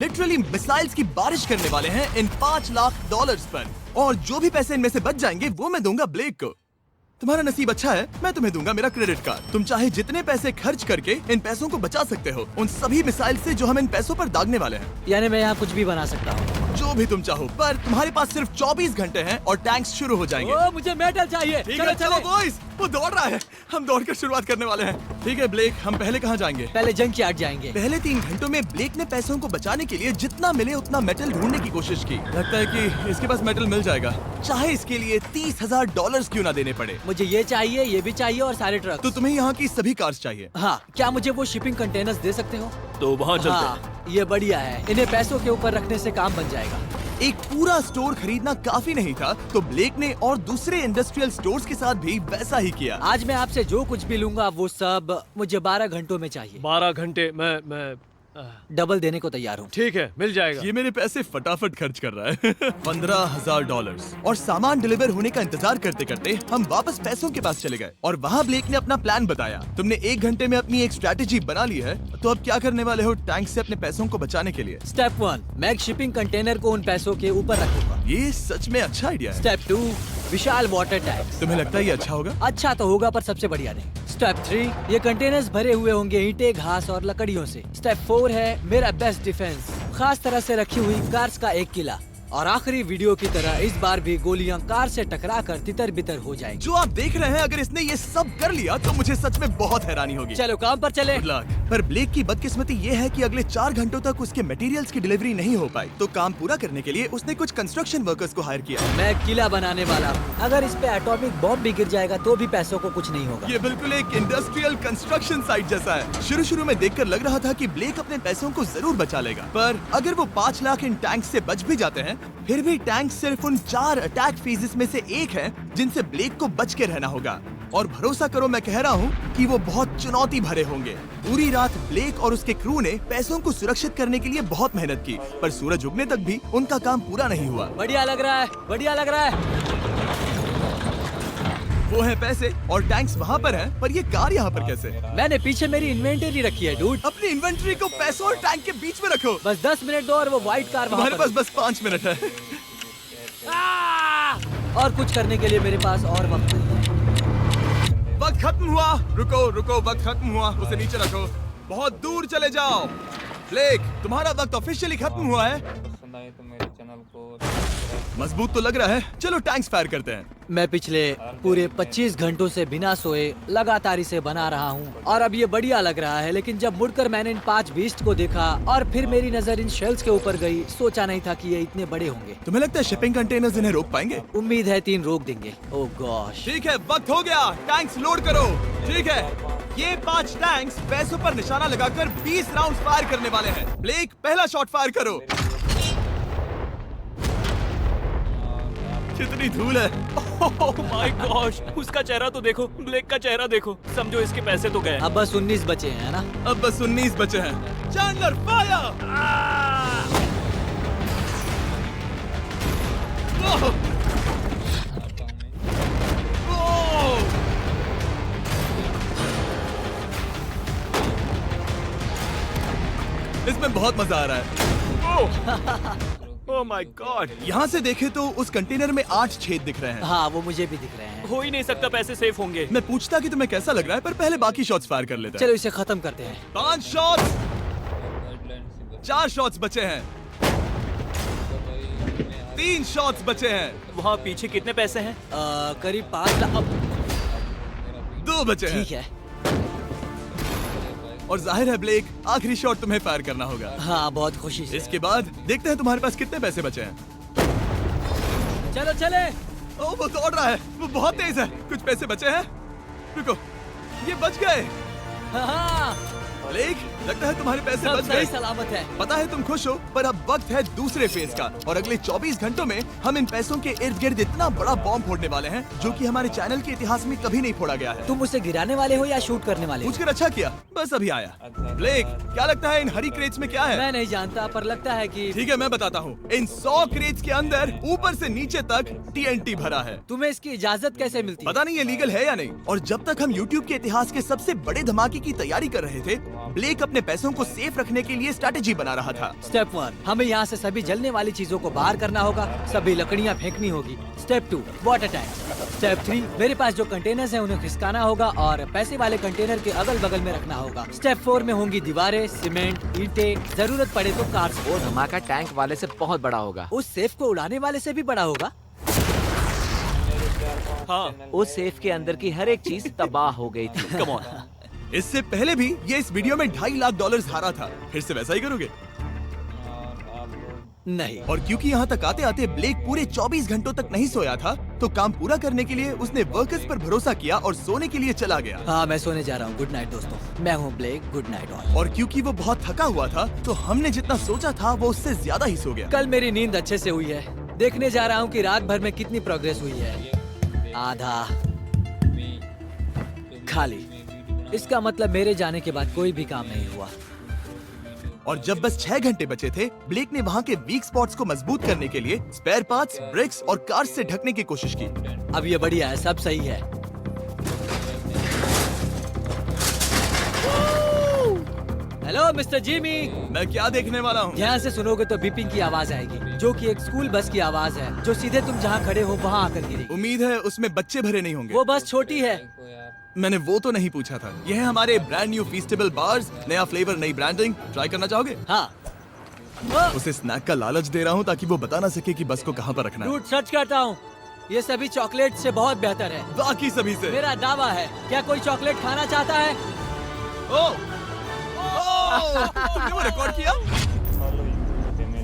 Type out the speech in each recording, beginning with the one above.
Literally missiles की बारिश करने वाले हैं इन $5 लाख पर। और जो भी पैसे इनमें से बच जाएंगे वो मैं दूंगा ब्लेक को। तुम्हारा नसीब अच्छा है, मैं तुम्हें दूंगा मेरा क्रेडिट कार्ड। तुम चाहे जितने पैसे खर्च करके इन पैसों को बचा सकते हो, उन सभी मिसाइल से जो हम इन पैसों पर दागने वाले हैं। यानी मैं यहाँ कुछ भी बना सकता हूँ? जो भी तुम चाहो, पर तुम्हारे पास सिर्फ 24 घंटे हैं और टैंक्स शुरू हो जाएंगे। ओ, मुझे मेडल चाहिए। चलो चलो बॉयज, वो दौड़ रहा है, हम दौड़कर शुरुआत करने वाले हैं। ठीक है ब्लेक, हम पहले कहाँ जाएंगे? पहले जंक यार्ड जाएंगे। पहले 3 घंटों में ब्लेक ने पैसों को बचाने के लिए जितना मिले उतना मेटल ढूंढने की कोशिश की। लगता है कि इसके पास मेटल मिल जाएगा, चाहे इसके लिए $30,000 क्यों ना देने पड़े। मुझे ये चाहिए, ये भी चाहिए और सारे ट्रक। तो तुम्हें यहाँ की सभी कार्स चाहिए? हाँ, क्या मुझे वो शिपिंग कंटेनर्स दे सकते हो? तो वहाँ चलते हैं। हाँ, ये बढ़िया है, इन्हें पैसों के ऊपर रखने से काम बन जाएगा। एक पूरा स्टोर खरीदना काफी नहीं था, तो ब्लेक ने और दूसरे इंडस्ट्रियल स्टोर्स के साथ भी वैसा ही किया। आज मैं आपसे जो कुछ भी लूंगा वो सब मुझे 12 घंटों में चाहिए। 12 घंटे मैं डबल देने को तैयार हूँ। ठीक है, मिल जाएगा। ये मेरे पैसे फटाफट खर्च कर रहा है। $15,000। और सामान डिलीवर होने का इंतजार करते करते हम वापस पैसों के पास चले गए और वहाँ ब्लेक ने अपना प्लान बताया। तुमने 1 घंटे में अपनी एक स्ट्रैटेजी बना ली है, तो अब क्या करने वाले हो टैंक से अपने पैसों को बचाने के लिए? स्टेप 1, मैं एक शिपिंग कंटेनर को उन पैसों के ऊपर रखूंगा। ये सच में अच्छा आइडिया है। स्टेप 2, विशाल वाटर टैंक। तुम्हें लगता है ये अच्छा होगा? अच्छा तो होगा, पर सबसे बढ़िया नहीं। स्टेप 3, ये कंटेनर्स भरे हुए होंगे ईंटें, घास और लकड़ियों से। स्टेप 4 है मेरा बेस्ट डिफेंस, खास तरह से रखी हुई कार्स का एक किला। और आखिरी वीडियो की तरह इस बार भी गोलियां कार से टकराकर तितर बितर हो जाएंगी। जो आप देख रहे हैं, अगर इसने ये सब कर लिया तो मुझे सच में बहुत हैरानी होगी। चलो काम पर चले। Good luck। पर ब्लेक की बदकिस्मती ये है कि अगले 4 घंटों तक उसके मटेरियल्स की डिलीवरी नहीं हो पाई, तो काम पूरा करने के लिए उसने कुछ कंस्ट्रक्शन वर्कर्स को हायर किया। मैं किला बनाने वाला हूँ, अगर इस पे एटॉमिक बॉम्ब भी गिर जाएगा तो भी पैसों को कुछ नहीं होगा। ये बिल्कुल एक इंडस्ट्रियल कंस्ट्रक्शन साइट जैसा है। शुरू में देखकर लग रहा था कि ब्लेक अपने पैसों को जरूर बचा लेगा, पर अगर वो 5 लाख इन टैंक से बच भी जाते हैं, फिर भी टैंक सिर्फ उन 4 अटैक फेजेस में से एक है जिनसे ब्लेक को बच के रहना होगा। और भरोसा करो, मैं कह रहा हूँ कि वो बहुत चुनौती भरे होंगे। पूरी रात ब्लेक और उसके क्रू ने पैसों को सुरक्षित करने के लिए बहुत मेहनत की, पर सूरज उगने तक भी उनका काम पूरा नहीं हुआ। बढ़िया लग रहा है, बढ़िया लग रहा है। वो है पैसे और टैंक्स वहाँ पर हैं, पर ये कार यहाँ पर कैसे? मैंने पीछे मेरी इन्वेंटरी रखी है डूड। अपनी इन्वेंट्री को पैसों और टैंक के बीच में रखो। बस 10 मिनट दो और वो व्हाइट कार वहाँ तुम्हारे पर पास बस 5 मिनट है। और कुछ करने के लिए मेरे पास और वक्त नहीं है। वक्त खत्म हुआ। रुको रुको, वक्त खत्म हुआ, उसे नीचे रखो। बहुत दूर चले जाओ। ब्लेक, तुम्हारा वक्त ऑफिशियली खत्म हुआ है। पसंद आए तो मेरे चैनल को मजबूत तो लग रहा है। चलो टैंक्स फायर करते हैं। मैं पिछले पूरे 25 घंटों से बिना सोए लगातार इसे बना रहा हूँ और अब ये बढ़िया लग रहा है, लेकिन जब मुड़कर मैंने इन 5 बीस्ट को देखा और फिर मेरी नजर इन शेल्स के ऊपर गई, सोचा नहीं था कि ये इतने बड़े होंगे। तुम्हें लगता है शिपिंग कंटेनर्स इन्हें रोक पाएंगे? उम्मीद है 3 रोक देंगे। ओह गॉश। ठीक है, वक्त हो गया। टैंक्स लोड करो। ठीक है, ये 5 टैंक्स पैसों पर निशाना लगाकर 20 राउंड फायर करने वाले हैं। ब्लेक, पहला शॉट फायर करो। कितनी धूल है। ओह माय गॉश, उसका चेहरा तो देखो, ब्लेक का चेहरा देखो। समझो इसके पैसे तो गए। अब बस 19 बचे हैं ना? अब बस 19 बचे हैं। Chandler fire. इसमें बहुत मजा आ रहा है। Oh my God. यहाँ से देखे तो उस कंटेनर में 8 छेद दिख रहे हैं। हाँ, वो मुझे भी दिख रहे हैं। हो ही नहीं सकता, पैसे सेफ होंगे। मैं पूछता कि तुम्हें कैसा लग रहा है, पर पहले बाकी शॉट्स फायर कर लेते हैं। चलो इसे खत्म करते हैं। 5 शॉट्स, 4 शॉट्स बचे हैं, 3 शॉट्स बचे हैं, वहाँ पीछे कितने पैसे हैं? करीब 5 लाख। 2 बचे हैं। ठीक है। और जाहिर है ब्लेक, आखिरी शॉट तुम्हें फायर करना होगा। हाँ, बहुत खुशी से। इसके बाद देखते हैं तुम्हारे पास कितने पैसे बचे हैं। चलो चले। ओ, वो दौड़ रहा है, वो बहुत तेज है। कुछ पैसे बचे हैं। रुको, ये बच गए। हाँ, ब्लेक, लगता है तुम्हारे पैसे सब बच सही गए। सलामत है। पता है तुम खुश हो, पर अब वक्त है दूसरे फेज का और अगले 24 घंटों में हम इन पैसों के इर्द गिर्द इतना बड़ा बॉम्ब फोड़ने वाले हैं जो कि हमारे चैनल के इतिहास में कभी नहीं फोड़ा गया है। तुम उसे गिराने वाले हो या शूट करने वाले हो? पूछकर अच्छा किया, बस अभी आया। ब्लेक, क्या लगता है इन हरी क्रेट्स में क्या है? मैं नहीं जानता, पर लगता है कि ठीक है, मैं बताता हूँ। इन 100 क्रेट्स के अंदर ऊपर से नीचे तक TNT भरा है। तुम्हें इसकी इजाजत कैसे मिलती है? पता नहीं ये लीगल है या नहीं। और जब तक हम YouTube के इतिहास के सबसे बड़े धमाके की तैयारी कर रहे थे, ब्लेक अपने पैसों को सेफ रखने के लिए स्ट्रैटेजी बना रहा था। स्टेप 1, हमें यहाँ से सभी जलने वाली चीजों को बाहर करना होगा, सभी लकड़ियाँ फेंकनी होगी। Step 2, water tank. स्टेप 3, मेरे पास जो कंटेनर्स हैं उन्हें खिसकाना होगा और पैसे वाले कंटेनर के अगल बगल में रखना होगा। स्टेप 4 में होंगी दीवारें, सीमेंट, ईंटें, जरूरत पड़े तो कार्स। वो धमाका टैंक वाले से बहुत बड़ा होगा। उस सेफ को उड़ाने वाले से भी बड़ा होगा। हाँ उस सेफ के अंदर की हर एक चीज तबाह हो गई थी। Come on. इससे पहले भी ये इस वीडियो में $2.5 लाख हारा था। फिर से वैसा ही करोगे? और आप लोग नहीं, और क्योंकि यहाँ तक आते आते ब्लेक पूरे 24 घंटों तक नहीं सोया था, तो काम पूरा करने के लिए उसने वर्कर्स पर भरोसा किया और सोने के लिए चला गया। हाँ मैं सोने जा रहा हूँ। गुड नाइट दोस्तों, मैं हूँ ब्लेक। Good night all. और क्योंकि वो बहुत थका हुआ था, तो हमने जितना सोचा था वो उससे ज्यादा ही सो गया। कल मेरी नींद अच्छे से हुई है। देखने जा रहा हूँ कि रात भर में कितनी प्रोग्रेस हुई है। आधा खाली। इसका मतलब मेरे जाने के बाद कोई भी काम नहीं हुआ। और जब बस 6 घंटे बचे थे, ब्लेक ने वहाँ के वीक स्पॉट्स को मजबूत करने के लिए स्पेयर पार्ट्स, ब्रिक्स और कार्स से ढकने की कोशिश की। अब ये बढ़िया है, सब सही है। Hello mister Jimmy. मैं क्या देखने वाला हूँ? ध्यान से सुनोगे तो बीपिंग की आवाज आएगी, जो कि एक स्कूल बस की आवाज है, जो सीधे तुम जहाँ खड़े हो वहाँ आकर गिरेगी। उम्मीद है उसमें बच्चे भरे नहीं होंगे। वो बस छोटी है। देखो यार, मैंने वो तो नहीं पूछा था। यह है हमारे ब्रांड न्यू फीस्टेबल बार्स, नया फ्लेवर, नई ब्रांडिंग। ट्राई करना चाहोगे? हाँ। उसे स्नैक का लालच दे रहा हूँ ताकि वो बता ना सके कि बस को कहाँ पर रखना है। झूठ सच कहता हूँ, ये सभी चॉकलेट से बहुत बेहतर है। बाकी सभी से। मेरा दावा है। क्या कोई चॉकलेट खाना चाहता है? ओ! तुमने वो रिकॉर्ड किया? follow you, family।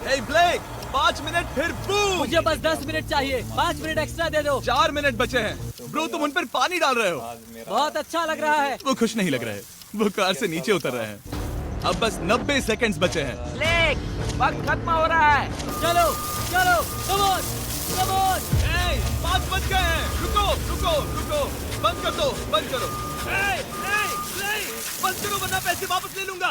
Hey Blake, 5 मिनट फिर बूम! मुझे बस 10 मिनट चाहिए। 5 मिनट एक्स्ट्रा दे दो। 4 मिनट बचे हैं। ब्रो तुम उन पर पानी डाल रहे हो। आज मेरा बहुत अच्छा लग रहा है। वो खुश नहीं लग रहे। वो कार से नीचे उतर रहे हैं। अब बस 90 सेकंड्स बचे हैं। ब्लेक, वक्त खत्म हो रहा है। चलो चलो, कम ऑन कम ऑन। 5 बज गए हैं। रुको रुको रुको, बंद कर दो, बंद करो। बंद करो वरना पैसे वापस ले लूंगा।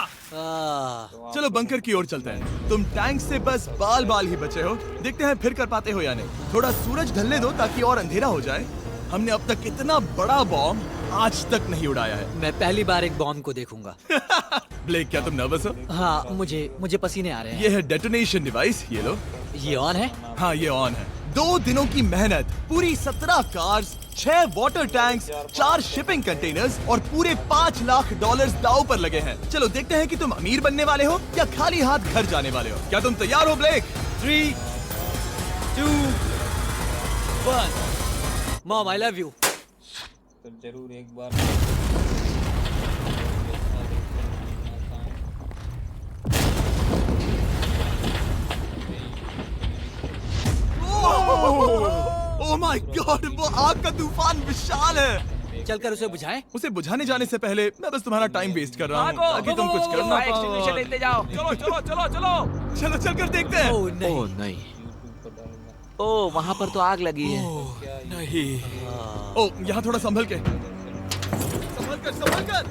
चलो बंकर की ओर चलते हैं। तुम टैंक से बस बाल बाल ही बचे हो। देखते हैं फिर कर पाते हो या नहीं। थोड़ा सूरज ढलने दो ताकि और अंधेरा हो जाए। हमने अब तक इतना बड़ा बॉम्ब आज तक नहीं उड़ाया है। मैं पहली बार एक बॉम्ब को देखूंगा। ब्लेक क्या तुम नर्वस हो? हाँ, मुझे पसीने आ रहे हैं। ये है डेटोनेशन डिवाइस, ये लो। ये ऑन है? हाँ ये ऑन है। 2 दिनों की मेहनत, पूरी 17 cars, 6 water tanks, 4 shipping containers और पूरे $5 लाख दांव पर लगे हैं। चलो देखते हैं कि तुम अमीर बनने वाले हो या खाली हाथ घर जाने वाले हो। क्या तुम तैयार हो Blake? 3, 2, 1। Mom I love you. तो जरूर एक बार ओह माय गॉड, वो आग का तूफान विशाल है। चलकर उसे बुझाएं। उसे बुझाने जाने से पहले मैं बस तुम्हारा टाइम वेस्ट कर रहा हूँ भागो, ताकि तुम कुछ कर ना फायर एक्सटिंग्विशर पाओ। लेते जाओ। चलो चलो चलो चलो। चलो चलकर देखते हैं। ओह नहीं। ओह नहीं, यूट्यूब पर डालूंगा। ओह वहाँ पर तो आग लगी है। नहीं। ओह यहाँ थोड़ा संभल के, संभल कर, संभल कर।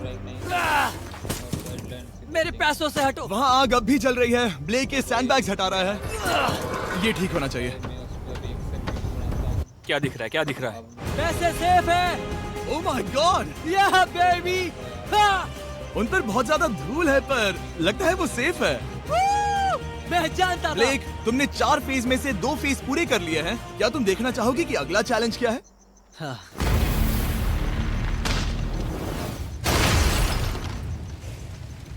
मेरे पैसों से हटो। वहाँ आग अब भी जल रही है। ब्लेक ये सैंडबैग्स हटा रहा है। ये ठीक होना चाहिए। क्या दिख रहा है, क्या दिख रहा है? पैसे सेफ है। ओह माय गॉड, या बेबी। उन पर बहुत ज्यादा धूल है पर लगता है वो सेफ है। मैं जानता था। ब्लेक, तुमने 4 फेज में से 2 फेज पूरे कर लिए हैं। क्या तुम देखना चाहोगे कि अगला चैलेंज क्या है? हाँ।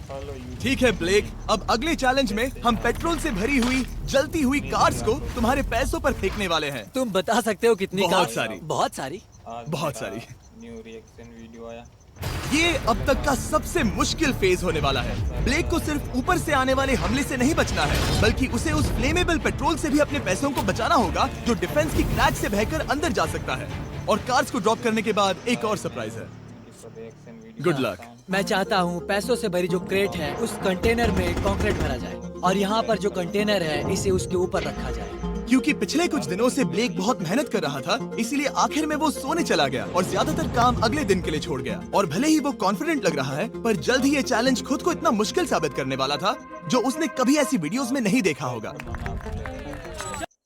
follow you। ठीक है ब्लेक, अब अगले चैलेंज में हम पेट्रोल से भरी हुई जलती हुई कार्स को तुम्हारे पैसों पर फेंकने वाले हैं। तुम बता सकते हो कितनी बहुत कार? सारी। बहुत सारी। आज बहुत मेरा सारी। न्यू रिएक्शन वीडियो आया। ये अब तक का सबसे मुश्किल फेज होने वाला है। ब्लेक को सिर्फ ऊपर से आने वाले हमले से नहीं बचना है, बल्कि उसे उस फ्लेमेबल पेट्रोल से भी अपने पैसों को बचाना होगा जो डिफेंस की क्रैक से बहकर अंदर जा सकता है। और कार्स को ड्रॉप करने के बाद एक और सरप्राइज है। Reaction video. Good luck. मैं चाहता हूँ पैसों से भरी जो क्रेट है उस कंटेनर में कंक्रीट भरा जाए और यहाँ पर जो कंटेनर है इसे उसके ऊपर रखा जाए। क्योंकि पिछले कुछ दिनों से ब्लेक बहुत मेहनत कर रहा था, इसीलिए आखिर में वो सोने चला गया और ज्यादातर काम अगले दिन के लिए छोड़ गया। और भले ही वो कॉन्फिडेंट लग रहा है, पर जल्द ही ये चैलेंज खुद को इतना मुश्किल साबित करने वाला था जो उसने कभी ऐसी वीडियोस में नहीं देखा होगा।